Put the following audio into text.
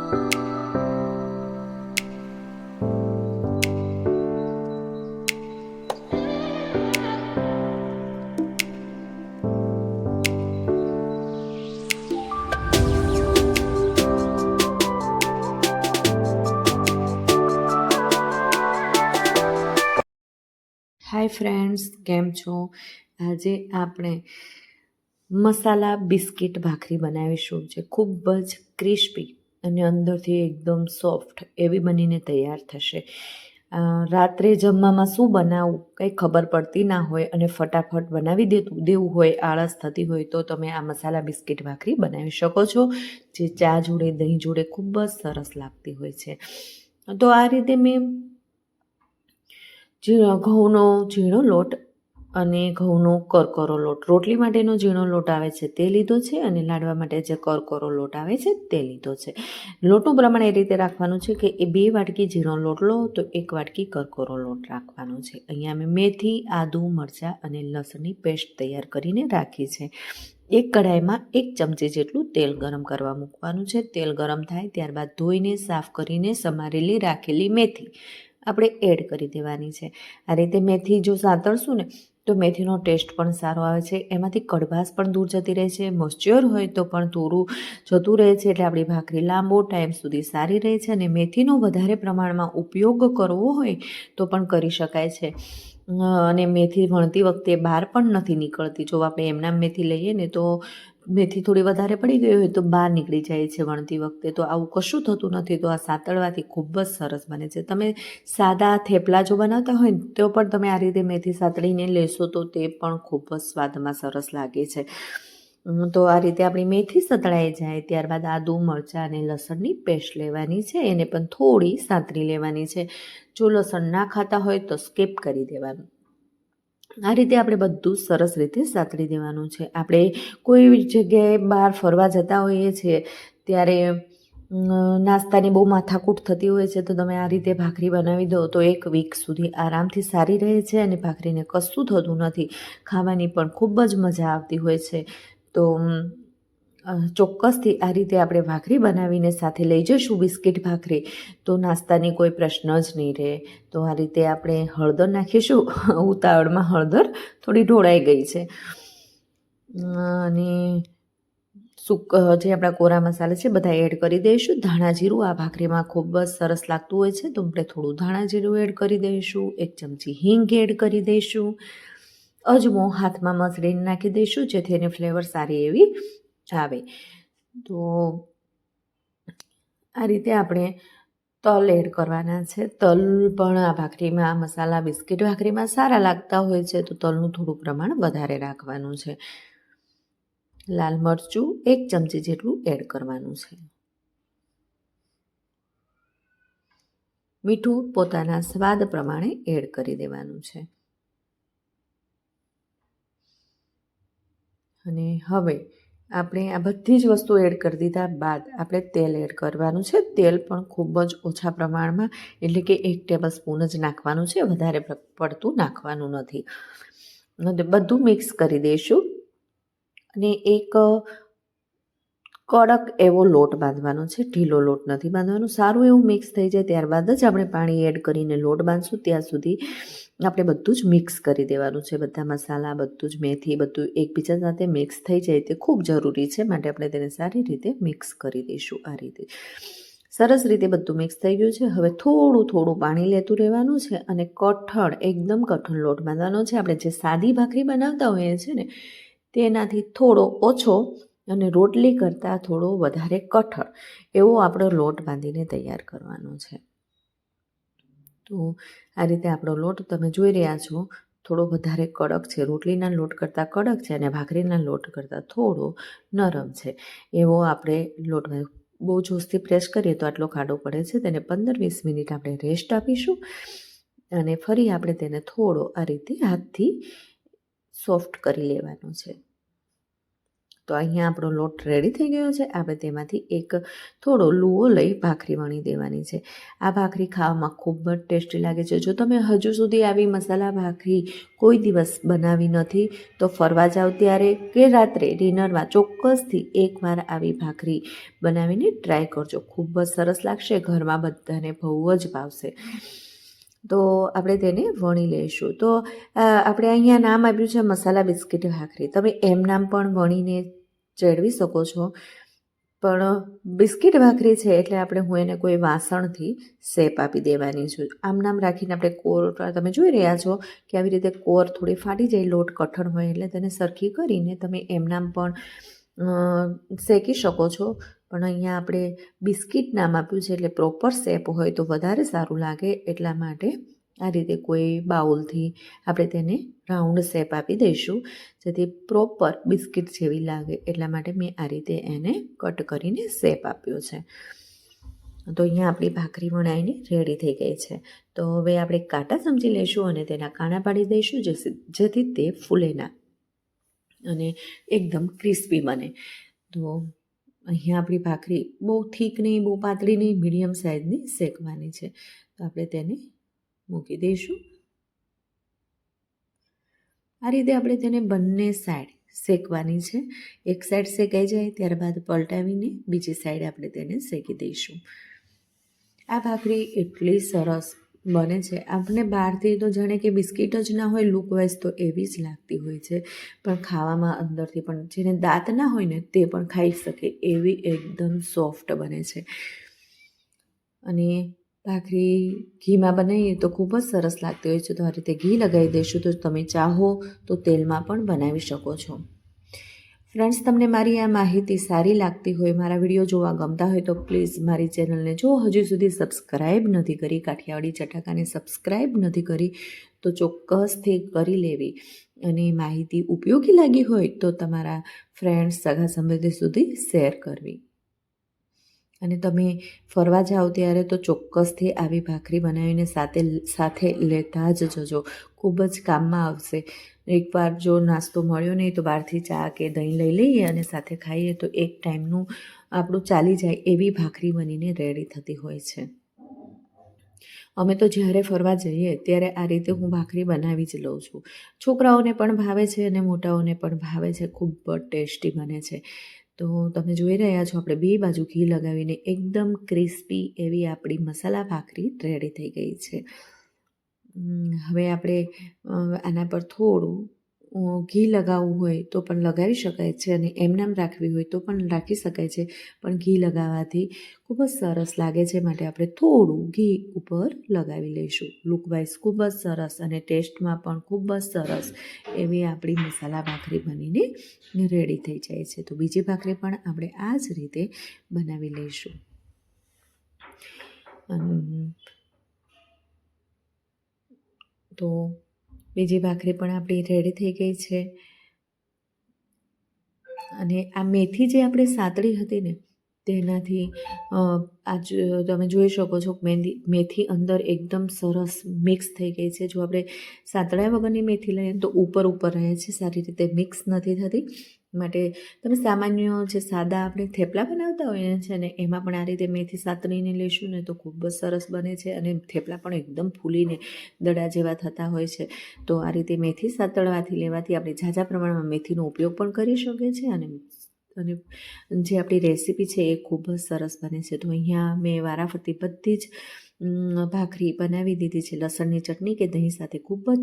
Hi friends, કેમ છો? આજે આપણે મસાલા બિસ્કિટ ભાખરી બનાવીશું, જે ખૂબ જ ક્રિસ્પી અને અંદરથી એકદમ સોફ્ટ એવી બનીને તૈયાર થશે. રાત્રે જમવામાં શું બનાવવું કંઈ ખબર પડતી ના હોય અને ફટાફટ બનાવી દેવું હોય, આળસ થતી હોય, તો તમે આ મસાલા બિસ્કિટ ભાખરી બનાવી શકો છો, જે ચા જોડે દહીં જોડે ખૂબ જ સરસ લાગતી હોય છે. તો આ રીતે મેં ઘઉંનો ઝીણો લોટ અને ઘઉંનો કરકરો લોટ, રોટલી માટેનો ઝીણો લોટ આવે છે તે લીધો છે, અને લાડવા માટે જે કરકરો લોટ આવે છે તે લીધો છે. લોટનું પ્રમાણ એ રીતે રાખવાનું છે કે 2 વાટકી ઝીણો લોટ લો તો 1 વાટકી કરકરો લોટ રાખવાનો છે. અહીંયા અમે મેથી, આદુ, મરચાં અને લસણની પેસ્ટ તૈયાર કરીને રાખી છે. એક કઢાઈમાં 1 ચમચી જેટલું તેલ ગરમ કરવા મૂકવાનું છે. તેલ ગરમ થાય ત્યારબાદ ધોઈને સાફ કરીને સમારેલી રાખેલી મેથી આપણે એડ કરી દેવાની છે. આ રીતે મેથી જો સાતળશું ને તો મેથીનો ટેસ્ટ પણ સારો આવે છે, એમાંથી કડવાશ પણ દૂર જતી રહે છે, મોઇશ્ચર હોય તો પણ થોડું જતું રહે છે, એટલે આપણી ભાખરી લાંબો ટાઈમ સુધી સારી રહે છે. અને મેથીનો વધારે પ્રમાણમાં ઉપયોગ કરવો હોય તો પણ કરી શકાય છે. અને મેથી વણતી વખતે બહાર પણ નથી નીકળતી. જો આપણે એમનામ મેથી લઈએ ને તો મેથી થોડી વધારે પડી ગઈ હોય તો બહાર નીકળી જાય છે વણતી વખતે, તો આવું કશું થતું નથી. તો આ સાતળવાથી ખૂબ જ સરસ બને છે. તમે સાદા થેપલા જો બનાવતા હોય તો પણ તમે આ રીતે મેથી સાતળીને લેશો તો તે પણ ખૂબ જ સ્વાદમાં સરસ લાગે છે. તો આ રીતે આપણી મેથી સતળાઈ જાય ત્યારબાદ આદુ, મરચાં અને લસણની પેસ્ટ લેવાની છે, એને પણ થોડી સાતળી લેવાની છે. જો લસણ ના ખાતા હોય તો સ્કીપ કરી દેવાનું. આ રીતે આપણે બધું સરસ રીતે સાતળી દેવાનું છે. આપણે કોઈ જગ્યાએ બહાર ફરવા જતા હોઈએ છીએ ત્યારે નાસ્તાની બહુ માથાકૂટ થતી હોય છે, તો તમે આ રીતે ભાખરી બનાવી દો તો 1 વીક સુધી આરામથી સારી રહે છે, અને ભાખરીને કશું થતું નથી. ખાવાની પણ ખૂબ જ મજા આવતી હોય છે. તો ચોક્કસથી આ રીતે આપણે ભાખરી બનાવીને સાથે લઈ જઈશું બિસ્કિટ ભાખરી, તો નાસ્તાની કોઈ પ્રશ્ન જ નહીં રહે. તો આ રીતે આપણે હળદર નાખીશું. ઉતાવળમાં હળદર થોડી ઢોળાઈ ગઈ છે. અને જે આપણા કોરા મસાલા છે બધા એડ કરી દઈશું. ધાણા જીરું આ ભાખરીમાં ખૂબ જ સરસ લાગતું હોય છે, તો આપણે થોડું ધાણા જીરું એડ કરી દઈશું. 1 ચમચી હિંગ એડ કરી દઈશું. અજમો હાથમાં મસળીને નાખી દઈશું, જેથી એની ફ્લેવર સારી એવી આવે. તો આ રીતે આપણે તલ એડ કરવાના છે. તલ પણ આ ભાખરીમાં, મસાલા બિસ્કિટ ભાખરીમાં સારા લાગતા હોય છે, તો તલનું થોડું પ્રમાણ વધારે રાખવાનું છે. લાલ મરચું 1 ચમચી જેટલું એડ કરવાનું છે. મીઠું પોતાના સ્વાદ પ્રમાણે એડ કરી દેવાનું છે. અને હવે આપણે આ બધી જ વસ્તુ એડ કરી દીધા બાદ આપણે તેલ એડ કરવાનું છે. તેલ પણ ખૂબ જ ઓછા પ્રમાણમાં, એટલે કે 1 ટેબલ સ્પૂન જ નાખવાનું છે, વધારે પડતું નાખવાનું નથી. બધું મિક્સ કરી દઈશું અને એક કડક એવો લોટ બાંધવાનો છે, ઢીલો લોટ નથી બાંધવાનો. સારું એવું મિક્સ થઈ જાય ત્યારબાદ જ આપણે પાણી એડ કરીને લોટ બાંધશું. ત્યાં સુધી આપણે બધું જ મિક્સ કરી દેવાનું છે. બધા મસાલા, બધું જ મેથી, બધું એકબીજા સાથે મિક્સ થઈ જાય તે ખૂબ જરૂરી છે, માટે આપણે તેને સારી રીતે મિક્સ કરી દઈશું. આ રીતે સરસ રીતે બધું મિક્સ થઈ ગયું છે. હવે થોડું પાણી લેતું રહેવાનું છે અને એકદમ કઠણ લોટ બાંધવાનો છે. આપણે જે સાદી ભાખરી બનાવતા હોઈએ છીએ ને તેનાથી થોડો ઓછો અને રોટલી કરતાં થોડો વધારે કઠણ એવો આપણો લોટ બાંધીને તૈયાર કરવાનો છે. તો આ રીતે આપણો લોટ તમે જોઈ રહ્યા છો, થોડો વધારે કડક છે, રોટલીના લોટ કરતાં કડક છે, અને ભાખરીના લોટ કરતાં થોડો નરમ છે. એવો આપણે લોટ બહુ જોરથી પ્રેસ કરીએ તો આટલો ખાડો પડે છે. તેને 15-20 મિનિટ આપણે રેસ્ટ આપીશું, અને ફરી આપણે તેને થોડો આ રીતે હાથથી સોફ્ટ કરી લેવાનો છે. તો અહીંયા આપણો લોટ રેડી થઈ ગયો છે. આપણે તેમાંથી એક થોડો લુઓ લઈ ભાખરી વણી દેવાની છે. આ ભાખરી ખાવામાં ખૂબ જ ટેસ્ટી લાગે છે. જો તમે હજુ સુધી આવી મસાલા ભાખરી કોઈ દિવસ બનાવી નથી તો ફરવા જાઓ ત્યારે કે રાત્રે ડિનરમાં ચોક્કસથી એકવાર આવી ભાખરી બનાવીને ટ્રાય કરજો. ખૂબ જ સરસ લાગશે. ઘરમાં બધાને બહુ જ ભાવશે. તો આપણે તેને વણી લઈશું. તો આપણે અહીંયા નામ આપ્યું છે મસાલા બિસ્કિટ ભાખરી. તમે એમ નામ પણ વણીને ચડવી શકો છો, પણ બિસ્કિટ ભાખરી છે એટલે હું એને કોઈ વાસણથી શેપ આપી દેવાની છું. આમ નામ રાખીને આપણે કોર તમે જોઈ રહ્યા છો કે આવી રીતે કોર થોડી ફાટી જાય, લોટ કઠણ હોય એટલે તેને સરખી કરીને તમે એમ નામ પણ શેકી શકો છો. પણ અહીંયા આપણે બિસ્કિટ નામ આપ્યું છે એટલે પ્રોપર શેપ હોય તો વધારે સારું લાગે. એટલા માટે આ રીતે કોઈ બાઉલથી આપણે તેને રાઉન્ડ શેપ આપી દઈશું જેથી પ્રોપર બિસ્કિટ જેવી લાગે. એટલા માટે મેં આ રીતે એને કટ કરીને શેપ આપ્યો છે. તો અહીંયા આપણી ભાખરી વણાઈને રેડી થઈ ગઈ છે. તો હવે આપણે કાંટા સમજી લઈશું અને તેના કાણા પાડી દઈશું જેથી તે ફૂલે ના અને એકદમ ક્રિસ્પી બને. તો અહીંયા આપણી ભાખરી બહુ થીક નહીં, બહુ પાતળી નહીં, મીડિયમ સાઇઝની શેકવાની છે. તો આપણે તેને મૂકી દઈશું. આ રીતે આપણે તેને બંને સાઈડ શેકવાની છે. એક સાઈડ શેકાઈ જાય ત્યારબાદ પલટાવીને બીજી સાઈડ આપણે તેને શેકી દઈશું. આ ભાખરી એટલી સરસ બને છે. આપણે બહારથી તો જાણે કે બિસ્કિટ જ ના હોય, લુક વાઇઝ તો એવી જ લાગતી હોય છે, પણ ખાવામાં અંદરથી પણ જેને દાંત ના હોય ને તે પણ ખાઈ શકે એવી એકદમ સોફ્ટ બને છે. અને ભાખરી ઘીમાં બનાવીએ તો ખૂબ જ સરસ લાગતી હોય છે. તો આ રીતે ઘી લગાવી દઈશું. તો તમે ચાહો તો તેલમાં પણ બનાવી શકો છો. ફ્રેન્ડ્સ, તમને મારી આ માહિતી સારી લાગતી હોય, મારા વિડીયો જોવા ગમતા હોય તો પ્લીઝ મારી ચેનલને જો હજુ સુધી સબસ્ક્રાઈબ નથી કરી, કાઠિયાવાડી ચટાકાને સબસ્ક્રાઈબ નથી કરી તો ચોક્કસથી કરી લેવી. અને માહિતી ઉપયોગી લાગી હોય તો તમારા ફ્રેન્ડ્સ, સગા સંબંધી સુધી શેર કરવી. અને તમે ફરવા જાઓ ત્યારે તો ચોક્કસથી આવી ભાખરી બનાવીને સાથે લેતા જ જજો. ખૂબ જ કામમાં આવશે. એકવાર જો નાસ્તો મળ્યો નહીં તો બહારથી ચા કે દહીં લઈ લઈએ અને સાથે ખાઈએ તો એક ટાઈમનું આપણું ચાલી જાય એવી ભાખરી બનીને રેડી થતી હોય છે. અમે તો જ્યારે ફરવા જઈએ ત્યારે આ રીતે હું ભાખરી બનાવી જ લઉં છું. છોકરાઓને પણ ભાવે છે અને મોટાઓને પણ ભાવે છે. ખૂબ જ ટેસ્ટી બને છે. તો તમે જોઈ રહ્યા છો આપણે બે બાજુ ઘી લગાવીને એકદમ ક્રિસ્પી એવી આપણી મસાલા ભાખરી રેડી થઈ ગઈ છે. હવે આપણે આના પર થોડું ઘી લગાવવું હોય તો પણ લગાવી શકાય છે અને એમનામ રાખવી હોય તો પણ રાખી શકાય છે. પણ ઘી લગાવવાથી ખૂબ જ સરસ લાગે છે માટે આપણે થોડું ઘી ઉપર લગાવી લઈશું. લુકવાઇઝ ખૂબ જ સરસ અને ટેસ્ટમાં પણ ખૂબ જ સરસ એવી આપણી મસાલા ભાખરી બનીને રેડી થઈ જાય છે. તો બીજી ભાખરી પણ આપણે આ જ રીતે બનાવી લઈશું. તો બીજી ભાખરી પણ આપણી રેડી થઈ ગઈ છે. અને આ મેથી જે આપણે સાતળી હતી ને તેનાથી તમે જોઈ શકો છો મેથી અંદર એકદમ સરસ મિક્સ થઈ ગઈ છે. જો આપણે સાતળ્યા વગરની મેથી લઈએ તો ઉપર રહે છે, સારી રીતે મિક્સ નથી થતી. માટે તમે સામાન્ય જે સાદા આપણે થેપલા બનાવતા હોઈએ છે ને એમાં પણ આ રીતે મેથી સાતળીને લઈશું ને તો ખૂબ જ સરસ બને છે અને થેપલા પણ એકદમ ફૂલીને દડા જેવા થતા હોય છે. તો આ રીતે મેથી સાતળવાથી લેવાથી આપણે ઝાઝા પ્રમાણમાં મેથીનો ઉપયોગ પણ કરી શકીએ છીએ અને જે આપણી રેસીપી છે એ ખૂબ જ સરસ બને છે. તો અહીંયા મેં વારાફરતી બધી જ ભાખરી બનાવી દીધી છે લસણની ચટણી કે દહીં સાથે. ખૂબ જ